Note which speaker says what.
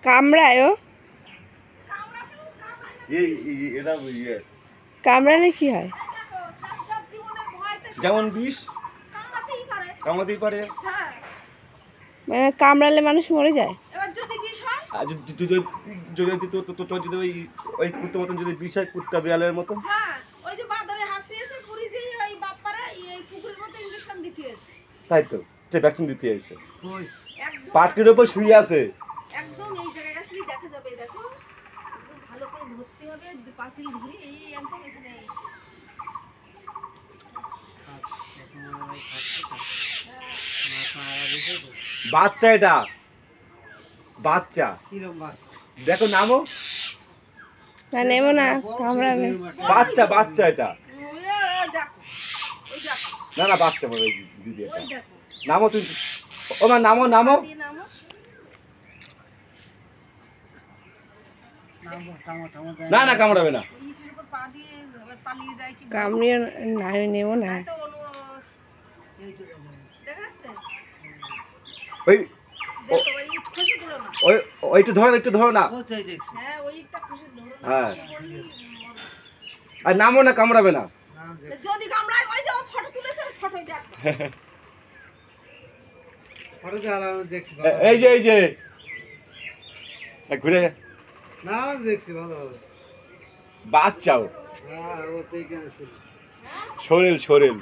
Speaker 1: কামড়ায় ও? কামড়ালে কি হয়?
Speaker 2: যেমন বিষ কামড়াতেই পারে।
Speaker 1: মানে কামড়ালে মানুষ মরে যায়?
Speaker 2: আর যদি ওই কুত্তার মতন যদি বিষ হয়, কুত্তা বিড়ালের মতো, তাই তো সে ভ্যাকসিন দিতে এসে পাটকের উপর শুয়ে আছে।
Speaker 3: একদম এই জায়গায় আসলে দেখা যাবে, দেখো একদম ভালো করে ধরতে হবে, পাঁচিল ঘুরে এই একদম এখানে
Speaker 2: বাচ্চা, এটা বাচ্চা, দেখো নামও
Speaker 1: না নেমো না, কামড়াবে।
Speaker 2: বাচ্চা, বাচ্চা এটা, না না বাচ্চা বলে দিদি, এটা নামো তুই, ও মা নামো নামো। না না কামড়াবে না,
Speaker 1: কামড়িয়ে না, নেবো না।
Speaker 2: ওই ওইটা ধরো, একটু ধরো না, হ্যাঁ আর নামও না, কামড়াবে না।
Speaker 3: যদি কামড়ায় ওই যে ফটো তুলেছে, ফটো দেখ,
Speaker 2: এই যে ঘুরে
Speaker 4: না দেখছি ভালো ভালো
Speaker 2: বাচ্চাও,
Speaker 4: হ্যাঁ ও তো এইখানে
Speaker 2: শরীর